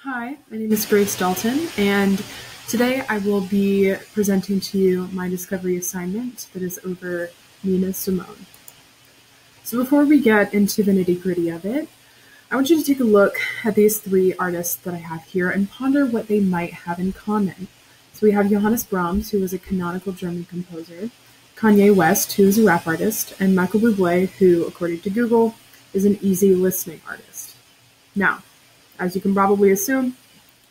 Hi, my name is Grace Dalton, and today I will be presenting to you my discovery assignment that is over Nina Simone. So before we get into the nitty-gritty of it, I want you to take a look at these three artists that I have here and ponder what they might have in common. So we have Johannes Brahms, who was a canonical German composer, Kanye West, who is a rap artist, and Michael Bublé, who, according to Google, is an easy listening artist. Now, as you can probably assume,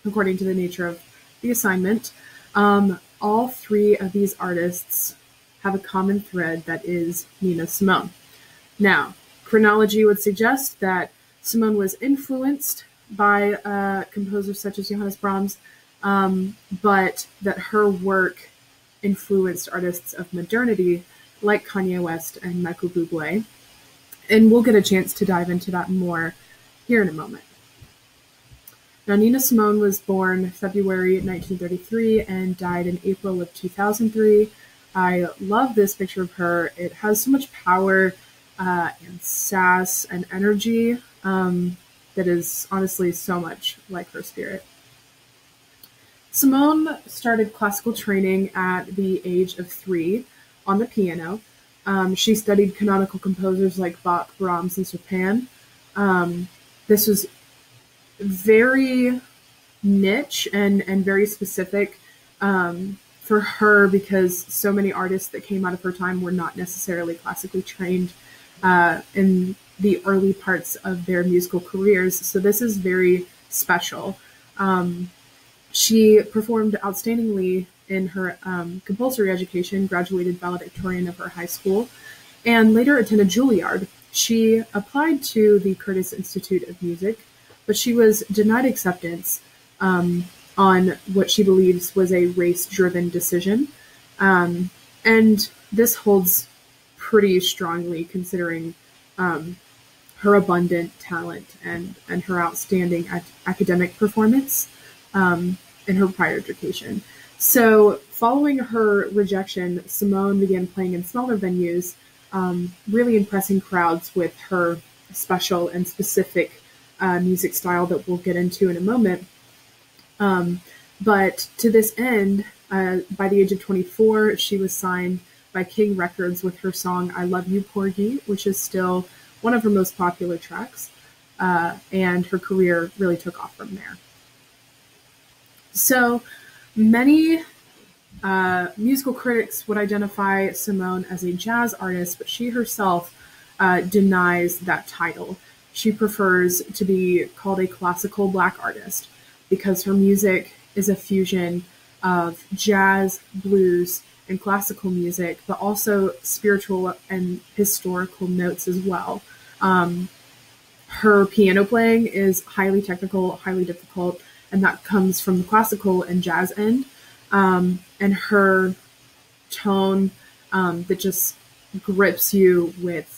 according to the nature of the assignment, all three of these artists have a common thread that is Nina Simone. Now, chronology would suggest that Simone was influenced by composers such as Johannes Brahms, but that her work influenced artists of modernity like Kanye West and Michael Bublé. And we'll get a chance to dive into that more here in a moment. Now, Nina Simone was born February 1933 and died in April of 2003. I love this picture of her. It has so much power and sass and energy that is honestly so much like her spirit. Simone started classical training at the age of 3 on the piano. She studied canonical composers like Bach, Brahms, and Chopin. This was very niche and very specific for her because so many artists that came out of her time were not necessarily classically trained in the early parts of their musical careers. So this is very special. She performed outstandingly in her compulsory education, graduated valedictorian of her high school, and later attended Juilliard. She applied to the Curtis Institute of Music, but she was denied acceptance on what she believes was a race-driven decision. And this holds pretty strongly considering her abundant talent and her outstanding academic performance in her prior education. So following her rejection, Simone began playing in smaller venues, really impressing crowds with her special and specific music style that we'll get into in a moment. But to this end, by the age of 24, she was signed by King Records with her song I Love You, Porgy, which is still one of her most popular tracks, and her career really took off from there. So many musical critics would identify Simone as a jazz artist, but she herself denies that title. She prefers to be called a classical Black artist because her music is a fusion of jazz, blues, and classical music, but also spiritual and historical notes as well. Her piano playing is highly technical, highly difficult, and that comes from the classical and jazz end. And her tone that just grips you with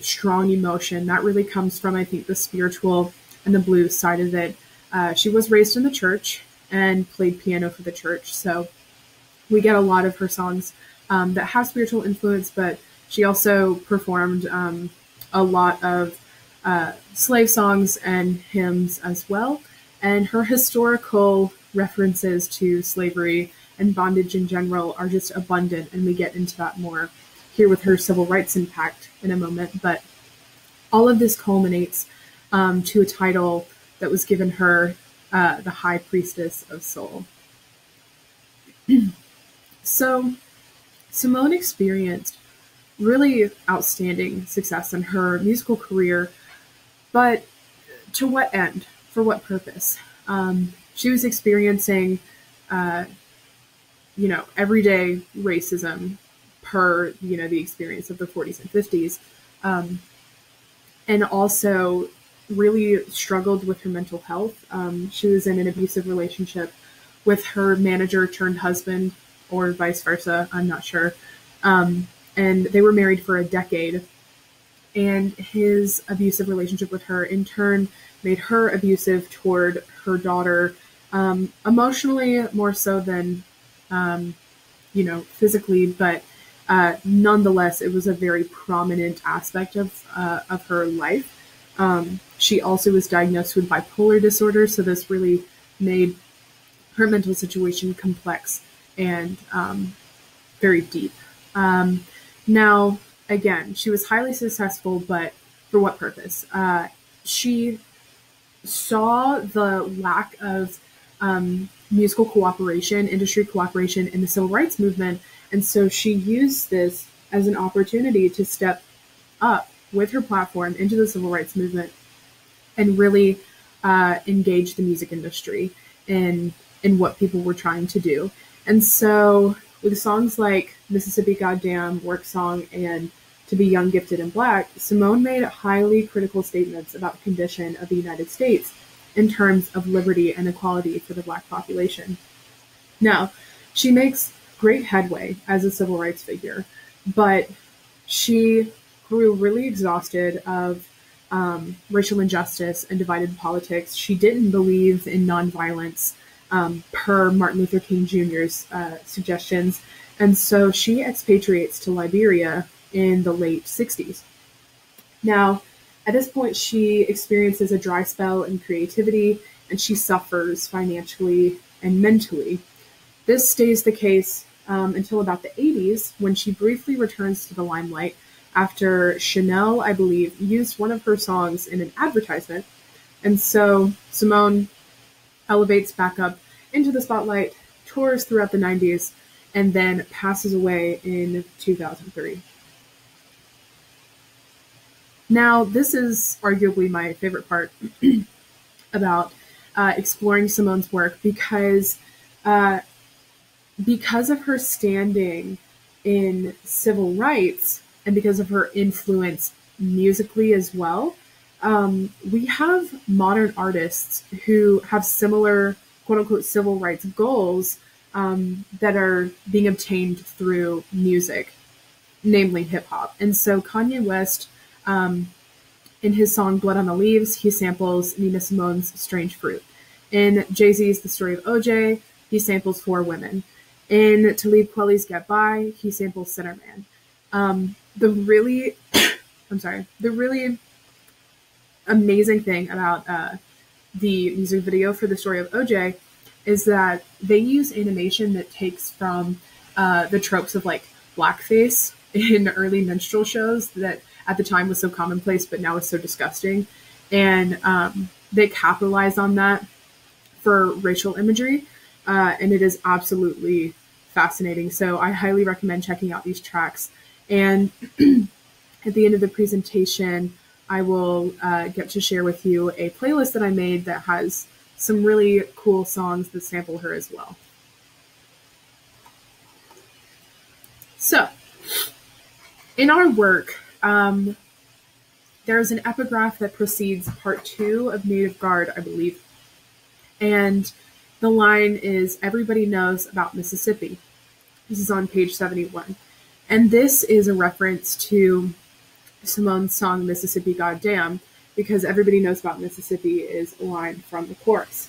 strong emotion. That really comes from, I think, the spiritual and the blues side of it. She was raised in the church and played piano for the church, so we get a lot of her songs that have spiritual influence, but she also performed a lot of slave songs and hymns as well, and her historical references to slavery and bondage in general are just abundant, and we get into that more here with her civil rights impact in a moment. But all of this culminates to a title that was given her, the High Priestess of Soul. So Simone experienced really outstanding success in her musical career, but to what end? For what purpose? She was experiencing, everyday racism per, the experience of the 40s and 50s, and also really struggled with her mental health. She was in an abusive relationship with her manager turned husband, or vice versa, I'm not sure. And they were married for a decade. And his abusive relationship with her, in turn, made her abusive toward her daughter, emotionally more so than, physically, but nonetheless, it was a very prominent aspect of her life. She also was diagnosed with bipolar disorder, so this really made her mental situation complex and very deep. Now, again, she was highly successful, but for what purpose? She saw the lack of musical cooperation, industry cooperation in the civil rights movement, and so she used this as an opportunity to step up with her platform into the civil rights movement and really engage the music industry in what people were trying to do. And so with songs like Mississippi Goddamn, Work Song, and To Be Young, Gifted, and Black, Simone made highly critical statements about the condition of the United States in terms of liberty and equality for the Black population. Now, she makes great headway as a civil rights figure, but she grew really exhausted of racial injustice and divided politics. She didn't believe in nonviolence per Martin Luther King Jr.'s suggestions, and so she expatriates to Liberia in the late 60s. Now, at this point, she experiences a dry spell in creativity, and she suffers financially and mentally. This stays the case until about the 80s, when she briefly returns to the limelight after Chanel, I believe, used one of her songs in an advertisement. And so Simone elevates back up into the spotlight, tours throughout the 90s, and then passes away in 2003. Now, this is arguably my favorite part about exploring Simone's work because of her standing in civil rights and because of her influence musically as well, we have modern artists who have similar quote-unquote civil rights goals that are being obtained through music, namely hip-hop. And so Kanye West, in his song Blood on the Leaves, he samples Nina Simone's Strange Fruit. In Jay-Z's The Story of OJ, he samples Four Women. In Talib Kweli's Get By, he samples Sinner Man. The really amazing thing about the music video for The Story of OJ is that they use animation that takes from the tropes of like blackface in early minstrel shows that at the time was so commonplace, but now is so disgusting. And they capitalize on that for racial imagery. And it is absolutely fascinating. So I highly recommend checking out these tracks. And at the end of the presentation, I will get to share with you a playlist that I made that has some really cool songs that sample her as well. So, in our work, there's an epigraph that precedes part 2 of Native Guard, I believe. And the line is, "Everybody knows about Mississippi." This is on page 71. And this is a reference to Simone's song, Mississippi Goddamn, because everybody knows about Mississippi is a line from the chorus.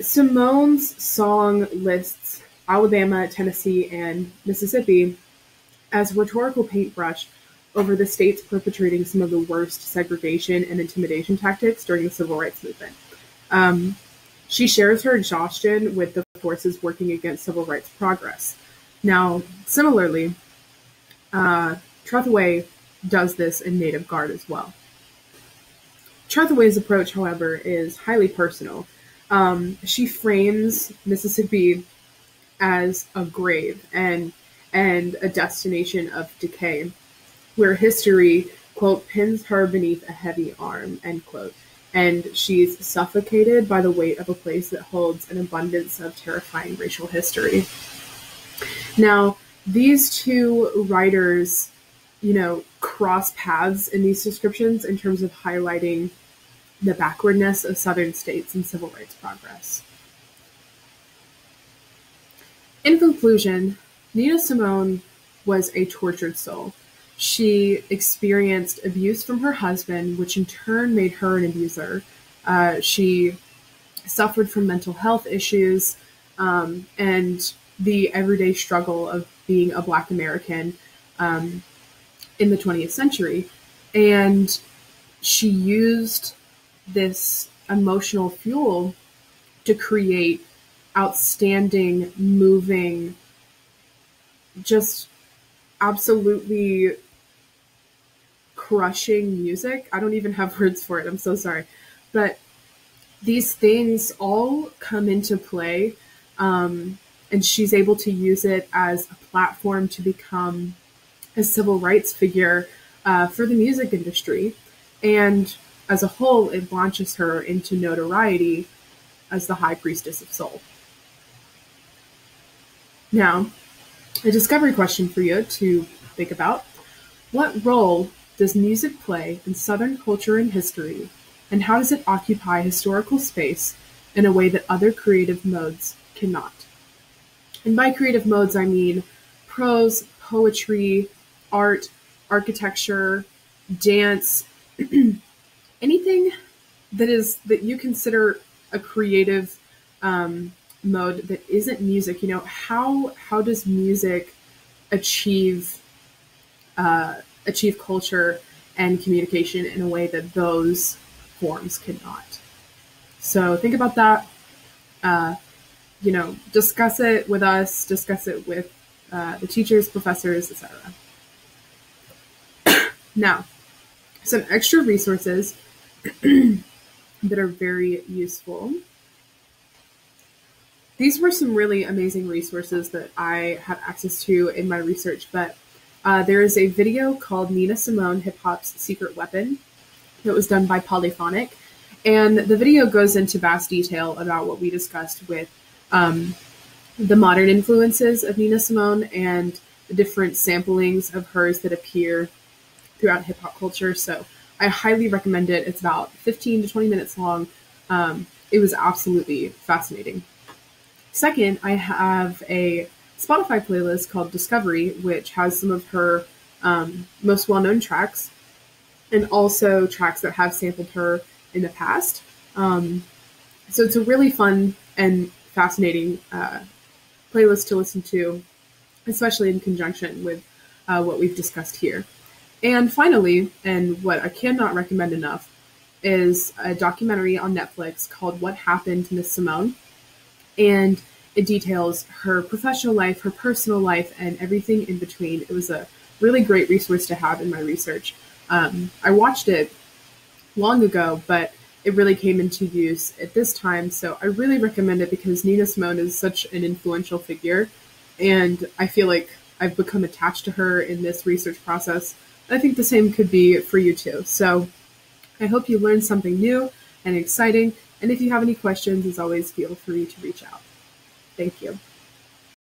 Simone's song lists Alabama, Tennessee, and Mississippi as a rhetorical paintbrush over the states perpetrating some of the worst segregation and intimidation tactics during the civil rights movement. She shares her exhaustion with the forces working against civil rights progress. Now, similarly, Trethewey does this in Native Guard as well. Trethewey's approach, however, is highly personal. She frames Mississippi as a grave and a destination of decay, where history, quote, pins her beneath a heavy arm, end quote, and she's suffocated by the weight of a place that holds an abundance of terrifying racial history. Now, these two writers, cross paths in these descriptions in terms of highlighting the backwardness of southern states in civil rights progress. In conclusion, Nina Simone was a tortured soul. She experienced abuse from her husband, which in turn made her an abuser. She suffered from mental health issues and the everyday struggle of being a Black American in the 20th century. And she used this emotional fuel to create outstanding, moving, just absolutely crushing music. I don't even have words for it. I'm so sorry. But these things all come into play, and she's able to use it as a platform to become a civil rights figure for the music industry. And as a whole, it launches her into notoriety as the High Priestess of Soul. Now, a discovery question for you to think about. What role does music play in Southern culture and history, and how does it occupy historical space in a way that other creative modes cannot? And by creative modes, I mean prose, poetry, art, architecture, dance, anything that you consider a creative mode that isn't music. How does music achieve culture and communication in a way that those forms cannot? So think about that. Discuss it with us, discuss it with the teachers, professors, etc. Now, some extra resources that are very useful. These were some really amazing resources that I had access to in my research, but there is a video called Nina Simone, Hip Hop's Secret Weapon, that was done by Polyphonic, and the video goes into vast detail about what we discussed with the modern influences of Nina Simone and the different samplings of hers that appear throughout hip hop culture. So I highly recommend it. It's about 15 to 20 minutes long. It was absolutely fascinating. Second, I have a Spotify playlist called Discovery, which has some of her most well-known tracks and also tracks that have sampled her in the past. So it's a really fun and fascinating playlist to listen to, especially in conjunction with what we've discussed here. And finally, and what I cannot recommend enough, is a documentary on Netflix called What Happened to Miss Simone. And it details her professional life, her personal life, and everything in between. It was a really great resource to have in my research. I watched it long ago, but it really came into use at this time. So I really recommend it because Nina Simone is such an influential figure. And I feel like I've become attached to her in this research process. I think the same could be for you too. So I hope you learned something new and exciting. And if you have any questions, as always, feel free to reach out. Thank you.